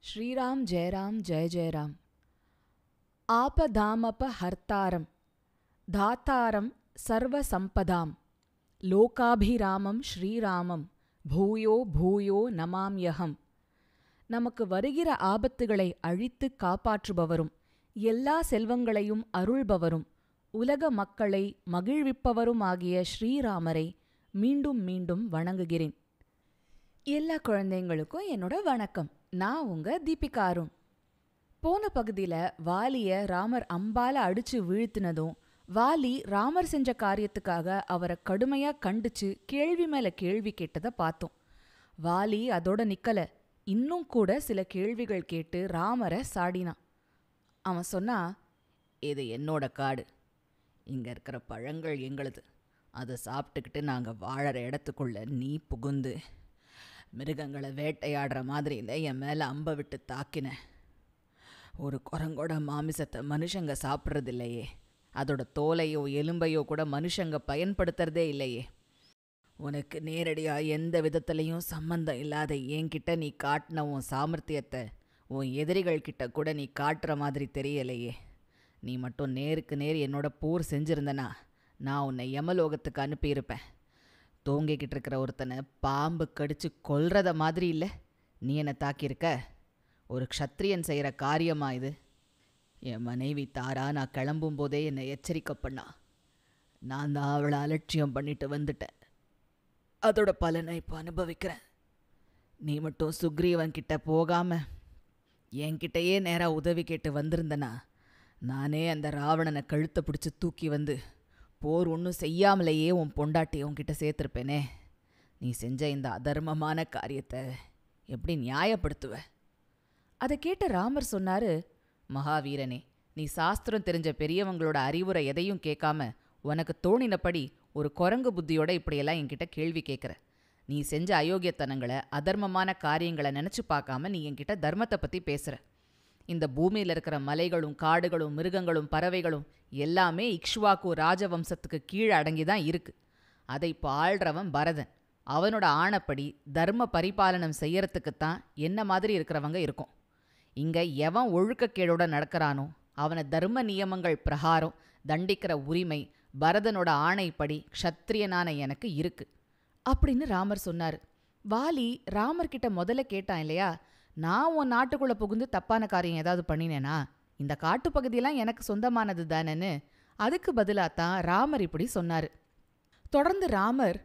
श्रीराम जय जय राम। आपदामपहर्तारं धातारं सर्वसंपदां லோகாபிராமம் ஸ்ரீராமம் பூயோ பூயோ நமாம்யஹம். நமக்கு வருகிற ஆபத்துகளை அழித்துக் காப்பாற்றுபவரும் எல்லா செல்வங்களையும் அருள்பவரும் உலக மக்களை மகிழ்விப்பவருமாகிய ஸ்ரீராமரை மீண்டும் மீண்டும் வணங்குகிறேன். எல்லா குழந்தைங்களுக்கும் என்னோட வணக்கம். நான் உங்க தீபிகா அருண். போன பகுதியில வாலிய ராமர் அம்பால அடிச்சு வீழ்த்தினதும் வாலி ராமர் செஞ்ச காரியத்துக்காக அவரை கடுமையா கண்டிச்சு கேள்வி மேல கேள்வி கேட்டதை பார்த்தோம். வாலி அதோட நிக்கல, இன்னும் கூட சில கேள்விகள் கேட்டு ராமரை சாடினான். அவன் சொன்னா, இது என்னோட காடு, இங்க இருக்கிற பழங்கள் எங்களுது, அதை சாப்பிட்டுக்கிட்டு நாங்கள் வாழற இடத்துக்குள்ள நீ புகுந்து மிருகங்களை வேட்டையாடுற மாதிரி இல்லை என் மேலே அம்பை விட்டு தாக்கின. ஒரு குரங்கோட மாமிசத்தை மனுஷங்க சாப்பிட்றதில்லையே, அதோட தோலையோ எலும்பையோ கூட மனுஷங்க பயன்படுத்துறதே இல்லையே. உனக்கு நேரடியாக எந்த விதத்துலையும் சம்பந்தம் இல்லாத என்கிட்ட நீ காட்டின உன் சாமர்த்தியத்தை உன் எதிரிகள் கிட்ட கூட நீ காட்டுற மாதிரி தெரியலையே. நீ மட்டும் நேருக்கு நேர் என்னோட போர் செஞ்சிருந்தனா நான் உன்னை யமலோகத்துக்கு அனுப்பியிருப்பேன். தூங்கிக்கிட்டு இருக்கிற ஒருத்தனை பாம்பு கடிச்சு கொல்றத மாதிரி இல்லை நீ என்னை தாக்கியிருக்க. ஒரு க்ஷத்ரியன் செய்கிற காரியமா இது? என் மனைவி தாரா நான் கிளம்பும் போதே என்னை எச்சரிக்கை பண்ணா. நான் தான் அவளை அலட்சியம் பண்ணிட்டு வந்துட்டேன். அதோட பலனை இப்போ அனுபவிக்கிறேன். நீ மட்டும் சுக்ரீவன் கிட்ட போகாம என்கிட்டயே நேராக உதவி கேட்டு வந்திருந்தனா நானே அந்த ராவணனை கழுத்தை பிடிச்சி தூக்கி வந்து போர் ஒன்றும் செய்யாமலேயே உன் பொண்டாட்டி உன்கிட்ட சேர்த்துருப்பேனே. நீ செஞ்ச இந்த அதர்மமான காரியத்தை எப்படி நியாயப்படுத்துவ? அதை கேட்ட ராமர் சொன்னாரு, மகாவீரனே, நீ சாஸ்திரம் தெரிஞ்ச பெரியவங்களோட அறிவுரை எதையும் கேட்காம உனக்கு தோணினபடி ஒரு குரங்கு புத்தியோட இப்படியெல்லாம் என்கிட்ட கேள்வி கேட்குற. நீ செஞ்ச அயோக்கியத்தனங்களை அதர்மமான காரியங்களை நினச்சி பார்க்காம நீ என்கிட்ட தர்மத்தை பற்றி பேசுகிற. இந்த பூமியில் இருக்கிற மலைகளும் காடுகளும் மிருகங்களும் பறவைகளும் எல்லாமே இக்ஷ்வாக்கு ராஜவம்சத்துக்கு கீழே அடங்கி தான் இருக்கு. அதை இப்போ ஆள்றவன் பரதன். அவனோட ஆணைப்படி தர்ம பரிபாலனம் செய்யறதுக்குத்தான் என்ன மாதிரி இருக்கிறவங்க இருக்கும். இங்கே எவன் ஒழுக்கக்கேடோட நடக்கிறானோ அவனை தர்ம நியமங்கள் பிரகாரம் தண்டிக்கிற உரிமை பரதனோட ஆணைப்படி க்ஷத்ரியனான எனக்கு இருக்கு அப்படின்னு ராமர் சொன்னார். வாலி ராமர்கிட்ட முதல்ல கேட்டான் இல்லையா, நான் உன் நாட்டுக்குள்ளே புகுந்து தப்பான காரியம் ஏதாவது பண்ணினேனா? இந்த காட்டு பகுதியெல்லாம் எனக்கு சொந்தமானது தானேன்னு. அதுக்கு பதிலாகத்தான் ராமர் இப்படி சொன்னார். தொடர்ந்து ராமர்,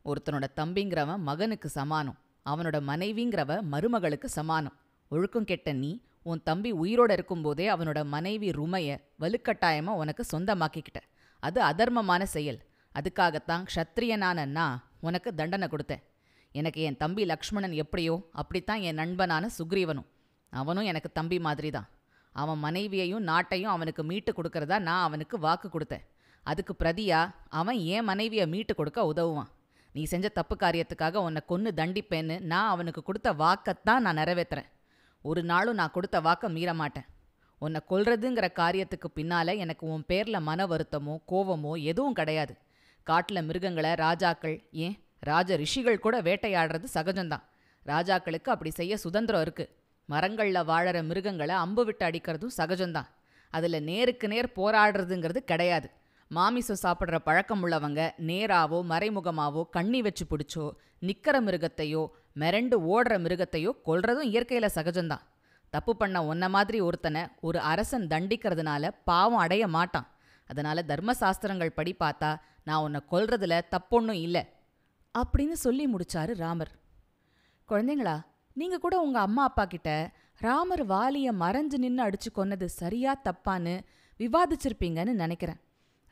ஒருத்தனோட தம்பிங்கிறவன் மகனுக்கு சமானம், அவனோட மனைவிங்கிறவ மருமகளுக்கு சமானம். ஒழுக்கம் கெட்ட நீ உன் தம்பி உயிரோட இருக்கும்போதே அவனோட மனைவி ருமைய வலுக்கட்டாயமாக உனக்கு சொந்தமாக்கிக்கிட்ட. அது அதர்மமான செயல். அதுக்காகத்தான் க்ஷத்ரியனான நான் உனக்கு தண்டனை கொடுத்தேன். எனக்கு என் தம்பி லக்ஷ்மணன் எப்படியோ அப்படித்தான் என் நண்பனான சுக்ரீவனும். அவனும் எனக்கு தம்பி மாதிரி தான். அவன் மனைவியையும் நாட்டையும் அவனுக்கு மீட்டு கொடுக்கறதா நான் அவனுக்கு வாக்கு கொடுத்தேன். அதுக்கு பிரதியா அவன் என் மனைவியை மீட்டு கொடுக்க உதவுவான். நீ செஞ்ச தப்பு காரியத்துக்காக உன்னை கொன்று தண்டிப்பேன்னு நான் அவனுக்கு கொடுத்த வாக்கத்தான் நான் நிறைவேற்றுறேன். ஒரு நாளும் நான் கொடுத்த வாக்கை மீற மாட்டேன். உன்னை கொல்றதுங்கிற காரியத்துக்கு பின்னால் எனக்கு உன் பேரில் மன வருத்தமோ கோவமோ எதுவும் கிடையாது. காட்டில் மிருகங்களை ராஜாக்கள், ஏன் ராஜ ரிஷிகள் கூட வேட்டையாடுறது சகஜம்தான். ராஜாக்களுக்கு அப்படி செய்ய சுதந்திரம் இருக்குது. மரங்களில் வாழற மிருகங்களை அம்பு விட்டு அடிக்கிறதும் சகஜம்தான். அதில் நேருக்கு நேர் போராடுறதுங்கிறது கிடையாது. மாமிசம் சாப்பிட்ற பழக்கம் உள்ளவங்க நேராவோ மறைமுகமாவோ கண்ணி வச்சு பிடிச்சோ நிற்கிற மிருகத்தையோ மிரண்டு ஓடுற மிருகத்தையோ கொல்றதும் இயற்கையில் சகஜம்தான். தப்பு பண்ண ஒன்ன மாதிரி ஒருத்தனை ஒரு அரசன் தண்டிக்கிறதுனால பாவம் அடைய மாட்டான். அதனால் தர்மசாஸ்திரங்கள் படி பார்த்தா நான் உன்னை கொல்றதுல தப்பொன்னும் இல்லை அப்படின்னு சொல்லி முடிச்சாரு ராமர். குழந்தைங்களா, நீங்கள் கூட உங்கள் அம்மா அப்பா கிட்ட ராமர் வாலியை மறைஞ்சு நின்று அடிச்சு கொன்னது சரியா தப்பான்னு விவாதிச்சிருப்பீங்கன்னு நினைக்கிறேன்.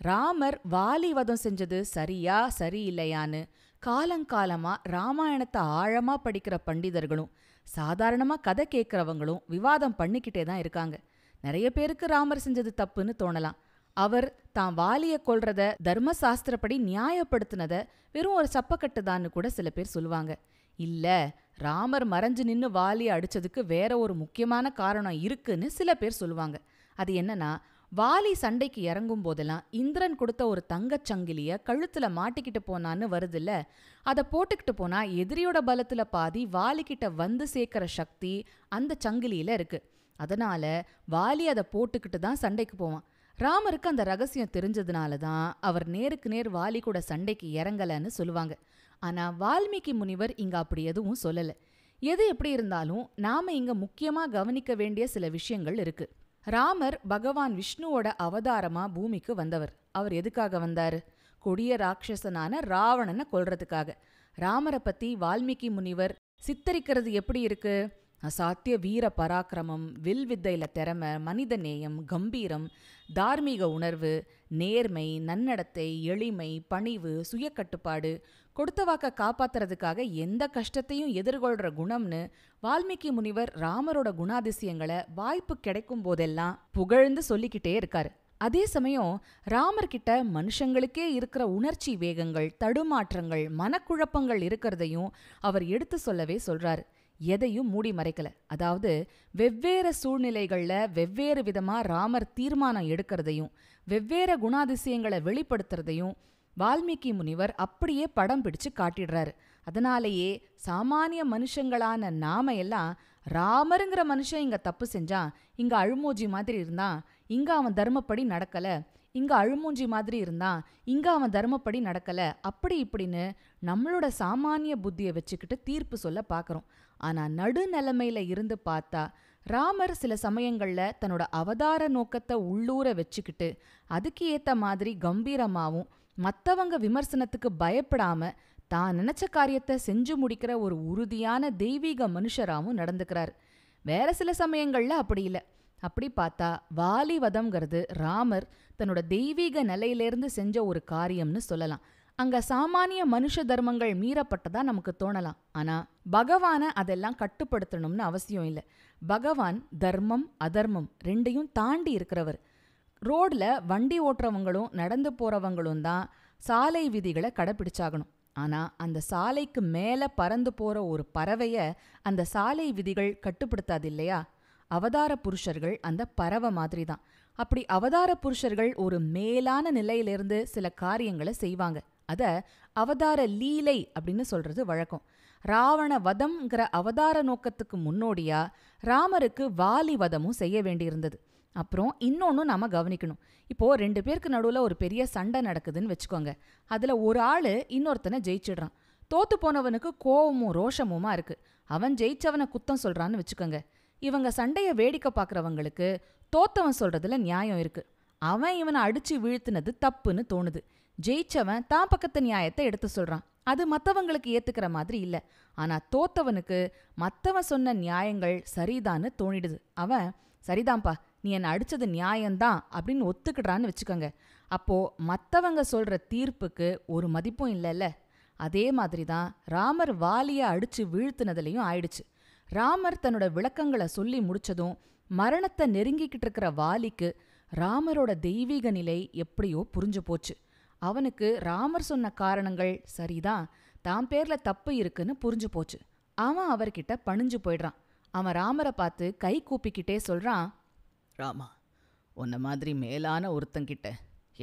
ராமர் வாலி வதம் செஞ்சது சரியா சரியில்லையான்னு காலங்காலமாக ராமாயணத்தை ஆழமாக படிக்கிற பண்டிதர்களும் சாதாரணமாக கதை கேட்குறவங்களும் விவாதம் பண்ணிக்கிட்டே தான் இருக்காங்க. நிறைய பேருக்கு ராமர் செஞ்சது தப்புன்னு தோணலாம். அவர் தான் வாலியை கொல்றத தர்மசாஸ்திரப்படி நியாயப்படுத்தினதை வெறும் ஒரு சப்பக்கட்டுதான்னு கூட சில பேர் சொல்லுவாங்க. இல்லை, ராமர் மறைஞ்சு நின்று வாலியை அடித்ததுக்கு வேற ஒரு முக்கியமான காரணம் இருக்குன்னு சில பேர் சொல்லுவாங்க. அது என்னன்னா, வாலி சண்டைக்கு இறங்கும் போதெல்லாம் இந்திரன் கொடுத்த ஒரு தங்கச் சங்கிலிய கழுத்துல மாட்டிக்கிட்டு போனான்னு வருதுல்ல, அதை போட்டுக்கிட்டு போனா எதிரியோட பலத்துல பாதி வாலிக்கிட்ட வந்து சேர்க்கிற சக்தி அந்த சங்கிலியில இருக்கு. அதனால வாலி அதை போட்டுக்கிட்டு தான் சண்டைக்கு போவான். ராமருக்கு அந்த ரகசியம் தெரிஞ்சதுனால தான் அவர் நேருக்கு நேர் வாலி கூட சண்டைக்கு இறங்கலன்னு சொல்லுவாங்க. ஆனா வால்மீகி முனிவர் இங்க அப்படி எதுவும் சொல்லல. எது எப்படி இருந்தாலும் நாம இங்க முக்கியமா கவனிக்க வேண்டிய சில விஷயங்கள் இருக்கு. ராமர் பகவான் விஷ்ணுவோட அவதாரமா பூமிக்கு வந்தவர். அவர் எதுக்காக வந்தாரு? கொடிய ராட்சசனான ராவணனை கொல்றதுக்காக. ராமரை பத்தி வால்மீகி முனிவர் சித்தரிக்கிறது எப்படி இருக்கு? அசாத்திய வீர பராக்கிரமம், வில் வித்தையில திறமை, மனித நேயம், கம்பீரம், தார்மீக உணர்வு, நேர்மை, நன்னடத்தை, எளிமை, பணிவு, சுயக்கட்டுப்பாடு, கொடுத்த வாக்க காப்பாத்துறதுக்காக எந்த கஷ்டத்தையும் எதிர்கொள்ற குணம்னு வால்மீகி முனிவர் ராமரோட குணாதிசயங்களை வாய்ப்பு கிடைக்கும் போதெல்லாம் புகழ்ந்து சொல்லிக்கிட்டே இருக்காரு. அதே சமயம் ராமர்கிட்ட மனுஷங்களுக்கே இருக்கிற உணர்ச்சி வேகங்கள், தடுமாற்றங்கள், மனக்குழப்பங்கள் இருக்கிறதையும் அவர் எடுத்து சொல்லவே சொல்றாரு. எதையும் மூடி மறைக்கல. அதாவது வெவ்வேறு சூழ்நிலைகள்ல வெவ்வேறு விதமா ராமர் தீர்மானம் எடுக்கிறதையும் வெவ்வேறு குணாதிசயங்களை வெளிப்படுத்துறதையும் வால்மீகி முனிவர் அப்படியே படம் பிடிச்சு காட்டிடுறாரு. அதனாலேயே சாமானிய மனுஷங்களான நாம எல்லாம் ராமருங்கிற மனுஷன் இங்க தப்பு செஞ்சான், இங்க அழுமூஞ்சி மாதிரி இருந்தான், இங்க அவன் தர்மப்படி நடக்கல, இங்க அழுமூஞ்சி மாதிரி இருந்தான், இங்க அவன் தர்மப்படி நடக்கல, அப்படி இப்படின்னு நம்மளோட சாமானிய புத்தியை வச்சுக்கிட்டு தீர்ப்பு சொல்ல பார்க்கறோம். ஆனா நடுநிலைமையில இருந்து பார்த்தா ராமர் சில சமயங்கள்ல தன்னோட அவதார நோக்கத்தை உள்ளூர வச்சுக்கிட்டு அதுக்கு ஏத்த மாதிரி கம்பீரமாவும் மத்தவங்க விமர்சனத்துக்கு பயப்படாம தான் நினைச்ச காரியத்தை செஞ்சு முடிக்கிற ஒரு உறுதியான தெய்வீக மனுஷராவும் நடந்துக்கிறார். வேற சில சமயங்கள்ல அப்படி இல்லை. அப்படி பார்த்தா வாலி வதம்ங்கிறது ராமர் தன்னோட தெய்வீக நிலையிலேருந்து செஞ்ச ஒரு காரியம்னு சொல்லலாம். அங்க சாமானிய மனுஷ தர்மங்கள் மீறப்பட்டதா நமக்கு தோணலாம். ஆனா பகவான அதெல்லாம் கட்டுப்படுத்தணும்னு அவசியம் இல்லை. பகவான் தர்மம் அதர்மம் ரெண்டையும் தாண்டி இருக்கிறவர். ரோட்ல வண்டி ஓட்டுறவங்களும் நடந்து போறவங்களும் தான் சாலை விதிகளை கடைப்பிடிச்சாகணும். ஆனா அந்த சாலைக்கு மேல பறந்து போற ஒரு பறவைய அந்த சாலை விதிகள் கட்டுப்படுத்தாது இல்லையா? அவதார புருஷர்கள் அந்த பறவை மாதிரி தான். அப்படி அவதார புருஷர்கள் ஒரு மேலான நிலையிலிருந்து சில காரியங்களை செய்வாங்க. அத அவதார லீலை அப்படின்னு சொல்றது வழக்கம். ராவண வதம்ங்கிற அவதார நோக்கத்துக்கு முன்னோடியா ராமருக்கு வாலி வதமும் செய்ய வேண்டியிருந்தது. அப்புறம் இன்னொன்னு நாம கவனிக்கணும். இப்போ 2 பேருக்கு நடுவுல ஒரு பெரிய சண்டை நடக்குதுன்னு வச்சுக்கோங்க. அதுல ஒரு ஆளு இன்னொருத்தனை ஜெயிச்சிடுறான். தோத்து போனவனுக்கு கோவமும் ரோஷமுமா இருக்கு. அவன் ஜெயிச்சவனை குத்தம் சொல்றான்னு வச்சுக்கோங்க. இவங்க சண்டைய வேடிக்கை பார்க்கறவங்களுக்கு தோத்தவன் சொல்றதுல நியாயம் இருக்கு. அவன் இவனை அடிச்சு வீழ்த்தினது தப்புன்னு தோணுது. ஜெயிச்சவன் தான் பக்கத்து நியாயத்தை எடுத்து சொல்றான். அது மத்தவங்களுக்கு ஏத்துக்கிற மாதிரி இல்ல. ஆனா தோத்தவனுக்கு மத்தவன் சொன்ன நியாயங்கள் சரிதான்னு தோணிடுது. அவன் சரிதான்ப்பா, நீ என்னை அடிச்சது நியாயம்தான் அப்படின்னு ஒத்துக்கிடுறான்னு வச்சுக்கோங்க. அப்போ மத்தவங்க சொல்ற தீர்ப்புக்கு ஒரு மதிப்பும் இல்லைல்ல. அதே மாதிரி தான் ராமர் வாலிய அடிச்சு வீழ்த்தினதுலையும் ஆயிடுச்சு. ராமர் தன்னோட விளக்கங்களை சொல்லி முடிச்சதும் மரணத்தை நெருங்கிக்கிட்டு இருக்கிற வாலிக்கு ராமரோட தெய்வீக நிலை எப்படியோ புரிஞ்சு போச்சு. அவனுக்கு ராமர் சொன்ன காரணங்கள் சரிதான், தான் பேர்ல தப்பு இருக்குன்னு புரிஞ்சு போச்சு. அவன் அவர்கிட்ட பணிஞ்சு போயிடுறான். அவன் ராமரை பார்த்து கை கூப்பிக்கிட்டே சொல்றான், ராமா, உன்ன மாதிரி மேலான ஒருத்தங்கிட்ட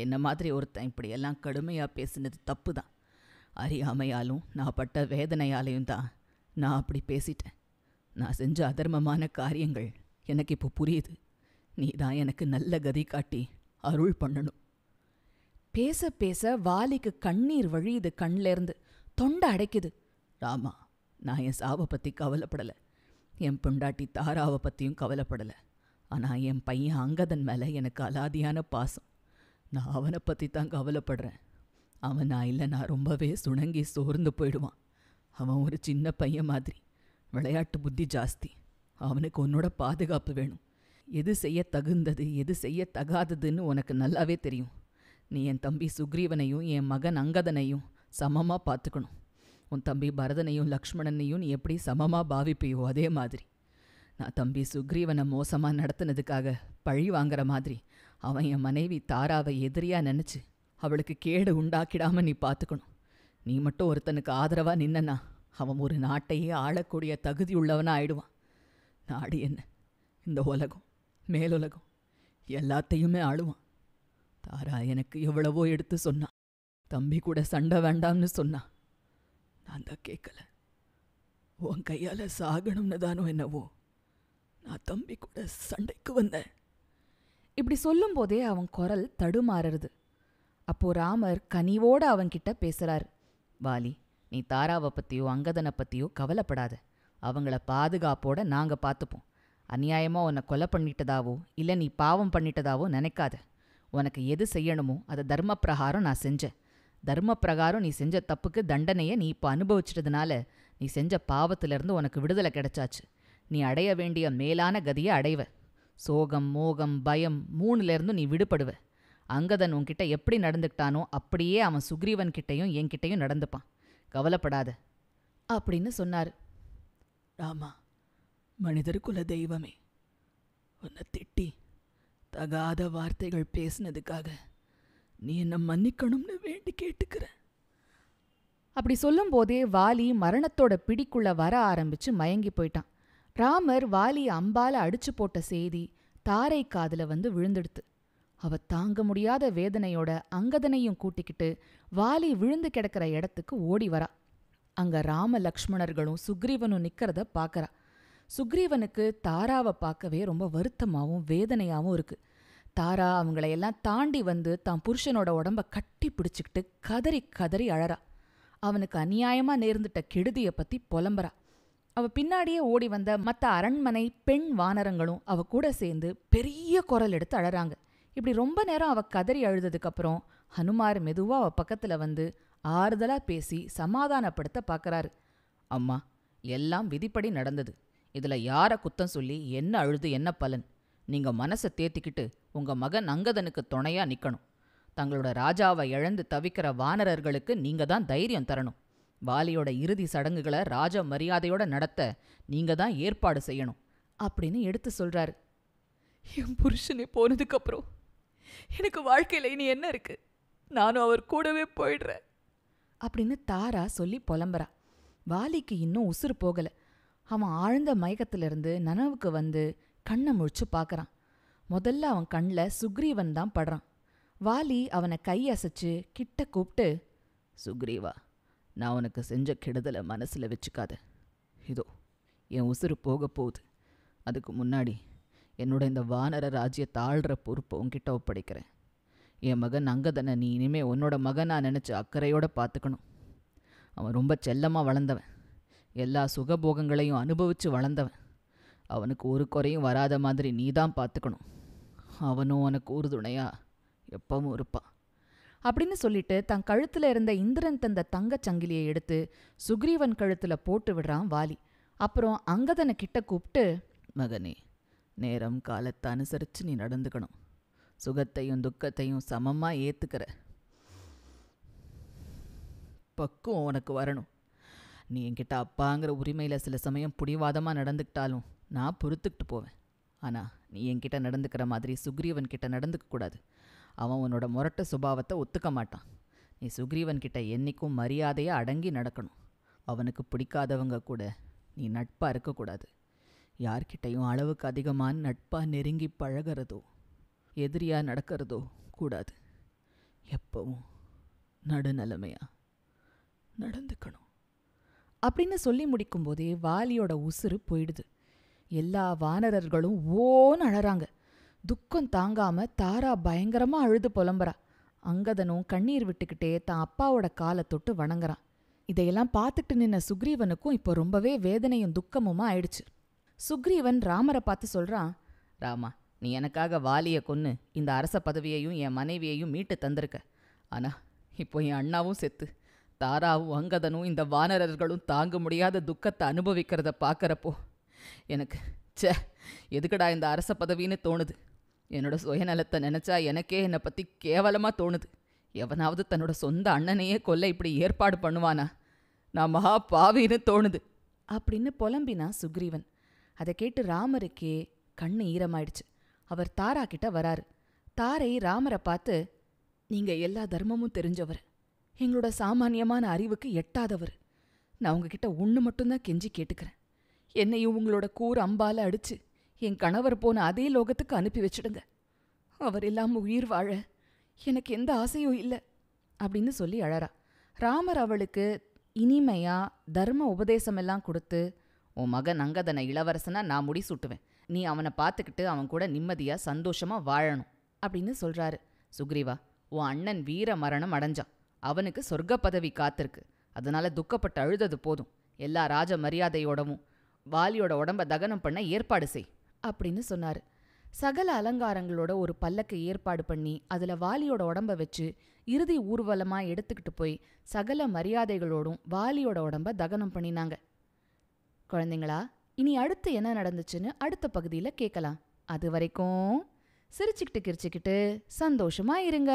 என்ன மாதிரி ஒருத்தன் இப்படியெல்லாம் கடுமையாக பேசினது தப்பு தான். அறியாமையாலும் நான் பட்ட வேதனையாலையும் தான் நான் அப்படி பேசிட்டேன். நான் செஞ்ச அதர்மமான காரியங்கள் எனக்கு இப்போ புரியுது. நீ தான் எனக்கு நல்ல கதி காட்டி அருள் பண்ணணும். பேச பேச வாலிக்கு கண்ணீர் வழியுது. கண்லேருந்து தொண்டை அடைக்குது. ராமா, நான் என் சாவை பற்றி கவலைப்படலை, என் பொண்டாட்டி தாராவை பற்றியும் கவலைப்படலை. ஆனால் என் பையன் அங்கதன் மேலே எனக்கு அலாதியான பாசம். நான் அவனை பற்றி தான் கவலைப்படுறேன். அவன் நான் இல்லை, நான் ரொம்பவே சுணங்கி சோர்ந்து போயிடுவான். அவன் ஒரு சின்ன பையன் மாதிரி, விளையாட்டு புத்தி ஜாஸ்தி. அவனுக்கு உன்னோட பாதுகாப்பு வேணும். எது செய்ய தகுந்தது எது செய்ய தகாததுன்னு உனக்கு நல்லாவே தெரியும். நீ என் தம்பி சுக்ரீவனையும் என் மகன் அங்கதனையும் சமமாக பார்த்துக்கணும். உன் தம்பி பரதனையும் லக்ஷ்மணனையும் நீ எப்படி சமமாக பாவிப்பியோ அதே மாதிரி நான் தம்பி சுக்ரீவனை மோசமாக நடத்தினதுக்காக பழி வாங்குற மாதிரி அவன் என் மனைவி தாராவை எதிரியாக நினச்சி அவளுக்கு கேடு உண்டாக்கிடாமல் நீ பார்த்துக்கணும். நீ மட்டும் ஒருத்தனுக்கு ஆதரவாக நின்னா அவன் ஒரு நாட்டையே ஆளக்கூடிய தகுதி உள்ளவனாக ஆயிடுவான். நாடு என்ன, இந்த உலகம், மேலுலகம் எல்லாத்தையுமே ஆளுவான். தாரா எனக்கு எவ்வளவோ எடுத்து சொன்னான். தம்பி கூட சண்டை வேண்டாம்னு சொன்னான். நான் தான் கேட்கல. உன் கையால் சாகணும்னு தானோ என்னவோ நான் தம்பி கூட சண்டைக்கு வந்தேன். இப்படி சொல்லும்போதே அவன் குரல் தடுமாறுறது. அப்போ ராமர் கனிவோட அவன்கிட்ட பேசுறாரு. வாலி, நீ தாராவை பற்றியோ அங்கதனை பற்றியோ கவலைப்படாத. அவங்கள பாதுகாப்போட நாங்கள் பார்த்துப்போம். அநியாயமாக உன்னை கொலை பண்ணிட்டதாவோ இல்லை நீ பாவம் பண்ணிட்டதாவோ நினைக்காத. உனக்கு எது செய்யணுமோ அதை தர்ம பிரகாரம் நான் செஞ்சேன். தர்ம பிரகாரம் நீ செஞ்ச தப்புக்கு தண்டனையை நீ இப்போ அனுபவிச்சிட்டதுனால நீ செஞ்ச பாவத்திலிருந்து உனக்கு விடுதலை கிடைச்சாச்சு. நீ அடைய வேண்டிய மேலான கதியை அடைவ. சோகம், மோகம், பயம் 3லேருந்தும் நீ விடுபடுவ. அங்கதன் உன்கிட்ட எப்படி நடந்துக்கிட்டானோ அப்படியே அவன் சுக்ரீவன் கிட்டையும் என்கிட்டையும் நடந்துப்பான். கவலைப்படாத அப்படின்னு சொன்னார். ராமா, மனிதர் குல தெய்வமே, உன்னை திட்டி தகாத வார்த்தைகள் பேசினதுக்காக நீ என்ன மன்னிக்கணும்னு வேண்டி கேட்டுக்கிற. அப்படி சொல்லும்போதே வாலி மரணத்தோட பிடிக்குள்ள வர ஆரம்பிச்சு மயங்கி போயிட்டான். ராமர் வாலி அம்பால அடிச்சு போட்ட செய்தி தாரை காதுல வந்து விழுந்துடுத்து. அவ தாங்க முடியாத வேதனையோட அங்கதனையும் கூட்டிக்கிட்டு வாலி விழுந்து கிடக்கிற இடத்துக்கு ஓடி வரா. அங்க ராம லக்ஷ்மணர்களும் சுக்ரீவனும் நிக்கிறத பாக்கறா. சுக்ரீவனுக்கு தாராவை பார்க்கவே ரொம்ப வருத்தமாவும் வேதனையாவும் இருக்கு. தாரா அவங்களையெல்லாம் தாண்டி வந்து தான் புருஷனோட உடம்ப கட்டி பிடிச்சிக்கிட்டு கதறி கதறி அழறா. அவனுக்கு அநியாயமா நேர்ந்துட்ட கெடுதியை பத்தி புலம்புறா. அவ பின்னாடியே ஓடி வந்த மற்ற அரண்மனை பெண் வானரங்களும் அவ கூட சேர்ந்து பெரிய குரல் எடுத்து அழறாங்க. இப்படி ரொம்ப நேரம் அவ கதறி அழுததுக்கு அப்புறம் ஹனுமார் மெதுவா அவ பக்கத்துல வந்து ஆறுதலா பேசி சமாதானப்படுத்த பார்க்கறாரு. அம்மா, எல்லாம் விதிப்படி நடந்தது. இதுல யார குத்தம் சொல்லி என்ன அழுது என்ன பலன்? நீங்க மனசை தேத்திக்கிட்டு உங்க மகன் அங்கதனுக்கு துணையா நிக்கணும். தங்களோட ராஜாவை இழந்து தவிக்கிற வானரர்களுக்கு நீங்க தான் தைரியம் தரணும். வாலியோட இறுதி சடங்குகளை ராஜ மரியாதையோட நடத்த நீங்க தான் ஏற்பாடு செய்யணும் அப்படின்னு எடுத்து சொல்றாரு. என் புருஷனே போனதுக்கப்புறம் எனக்கு வாழ்க்கையில இனி என்ன இருக்கு? நானும் அவர் கூடவே போயிடுறேன் அப்படின்னு தாரா சொல்லி புலம்புறா. வாலிக்கு இன்னும் உசுறு போகல. அவன் ஆழ்ந்த மயக்கத்திலிருந்து நனவுக்கு வந்து கண்ணை முழிச்சு பார்க்கறான். முதல்ல அவன் கண்ணில் சுக்ரீவன் தான் படுறான். வாலி அவனை கையசைச்சு கிட்ட கூப்பிட்டு, சுக்ரீவா, நான் உனக்கு செஞ்ச கெடுதலை மனசில் வச்சுக்காத. இதோ என் உசுறு போக போகுது. அதுக்கு முன்னாடி என்னோட இந்த வானர ராஜ்யத்தை ஆள்ற பொறுப்பை உன்கிட்ட ஒப்படைக்கிறேன். என் மகன் அங்கதனை நீ இனிமே உன்னோட மகனாக நினச்சி அக்கறையோடு பார்த்துக்கணும். அவன் ரொம்ப செல்லமாக வளர்ந்தவன். எல்லா சுகபோகங்களையும் அனுபவித்து வளர்ந்தவன். அவனுக்கு ஒரு குறையும் வராத மாதிரி நீ தான் பார்த்துக்கணும். அவனும் உனக்கு உறுதுணையா எப்பவும் இருப்பான் அப்படின்னு சொல்லிட்டு தன் கழுத்துல இருந்த இந்திரன் தந்த தங்கச் சங்கிலியை எடுத்து சுக்ரீவன் கழுத்துல போட்டு விடுறான் வாலி. அப்புறம் அங்கதனை கிட்ட கூப்பிட்டு, மகனே, நேரம் காலத்தை அனுசரித்து நீ நடந்துக்கணும். சுகத்தையும் துக்கத்தையும் சமமாக ஏற்றுக்கிற பக்குவம் உனக்கு வரணும். நீ என்கிட்ட அப்பாங்கிற உரிமையில் சில சமயம் பிடிவாதமாக நடந்துக்கிட்டாலும் நான் பொறுத்துக்கிட்டு போவேன். ஆனால் நீ என்கிட்ட நடந்துக்கிற மாதிரி சுக்ரீவன் கிட்ட நடந்துக்கக்கூடாது. அவன் உன்னோட முரட்டு சுபாவத்தை ஒத்துக்க மாட்டான். நீ சுக்ரீவன் கிட்ட என்னைக்கும் மரியாதையாக அடங்கி நடக்கணும். அவனுக்கு பிடிக்காதவங்க கூட நீ நட்பாக இருக்கக்கூடாது. யார்கிட்டையும் அளவுக்கு அதிகமான நட்பாக நெருங்கி பழகிறதோ எதிரியாக நடக்கிறதோ கூடாது. எப்பவும் நடுநிலைமையா நடந்துக்கணும் அப்படின்னு சொல்லி முடிக்கும்போதே வாலியோட உசுறு போயிடுது. எல்லா வானரர்களும் ஓன்னு அழறாங்க. துக்கம் தாங்காம தாரா பயங்கரமா அழுது புலம்புறா. அங்கதனும் கண்ணீர் விட்டுக்கிட்டே தான் அப்பாவோட காலை தொட்டு வணங்குறான். இதையெல்லாம் பார்த்துக்கிட்டு நின்ன சுக்ரீவனுக்கும் இப்போ ரொம்பவே வேதனையும் துக்கமுமா ஆயிடுச்சு. சுக்ரீவன் ராமரை பார்த்து சொல்றான், ராமா, நீ எனக்காக வாலியை கொன்னு இந்த அரச பதவியையும் என் மனைவியையும் மீட்டு தந்திருக்க. ஆனா இப்போ என் அண்ணாவும் செத்து தாராவும் அங்கதனும் இந்த வானரர்களும் தாங்க முடியாத துக்கத்தை அனுபவிக்கிறத பார்க்கறப்போ எனக்கு எதுக்கடா இந்த அரச பதவின்னு தோணுது. என்னோட சுயநலத்தை நினச்சா எனக்கே என்னை பற்றி கேவலமாக தோணுது. எவனாவது தன்னோட சொந்த அண்ணனையே கொல்ல இப்படி ஏற்பாடு பண்ணுவானா? நான் மகா பாவின்னு தோணுது அப்படின்னு புலம்பினா சுக்ரீவன். அதை கேட்டு ராமருக்கே கண்ணு ஈரமாயிடுச்சு. அவர் தாரா கிட்ட வராரு. தாரை ராமரை பார்த்து, நீங்க எல்லா தர்மமும் தெரிஞ்சவர், எங்களோட சாமானியமான அறிவுக்கு எட்டாதவர். நான் உங்ககிட்ட ஒன்று மட்டும்தான் கெஞ்சி கேட்டுக்கிறேன். என்னையும் உங்களோட கூர் அம்பால அடிச்சு என் கணவர் போன அதே லோகத்துக்கு அனுப்பி வச்சிடுங்க. அவர் இல்லாம உயிர் வாழ எனக்கு எந்த ஆசையும் இல்லை அப்படின்னு சொல்லி அழறா. ராமர் அவளுக்கு இனிமையா தர்ம உபதேசமெல்லாம் கொடுத்து, உன் மகன் அங்கதனை இளவரசனா நான் முடிசூட்டுவேன், நீ அவனை பார்த்துக்கிட்டு அவன் கூட நிம்மதியா சந்தோஷமா வாழணும் அப்படின்னு சொல்றாரு. சுக்ரீவா, உன் அண்ணன் வீர மரணம் அடைஞ்சான், அவனுக்கு சொர்க்க பதவி காத்திருக்கு, அதனால துக்கப்பட்டு அழுதது போதும், எல்லா ராஜ மரியாதையோடவும் வாலியோட உடம்ப தகனம் பண்ண ஏற்பாடு செய் அப்படின்னு சொன்னாரு. சகல அலங்காரங்களோட ஒரு பல்லக்கு ஏற்பாடு பண்ணி அதுல வாலியோட உடம்ப வச்சு இறுதி ஊர்வலமா எடுத்துக்கிட்டு போய் சகல மரியாதைகளோடும் வாலியோட உடம்ப தகனம் பண்ணினாங்க. குழந்தைங்களா, இனி அடுத்து என்ன நடந்துச்சுன்னு அடுத்த பகுதியில் கேட்கலாம். அது வரைக்கும் சிரிச்சுக்கிட்டு கிரிச்சுக்கிட்டு சந்தோஷமா இருங்க.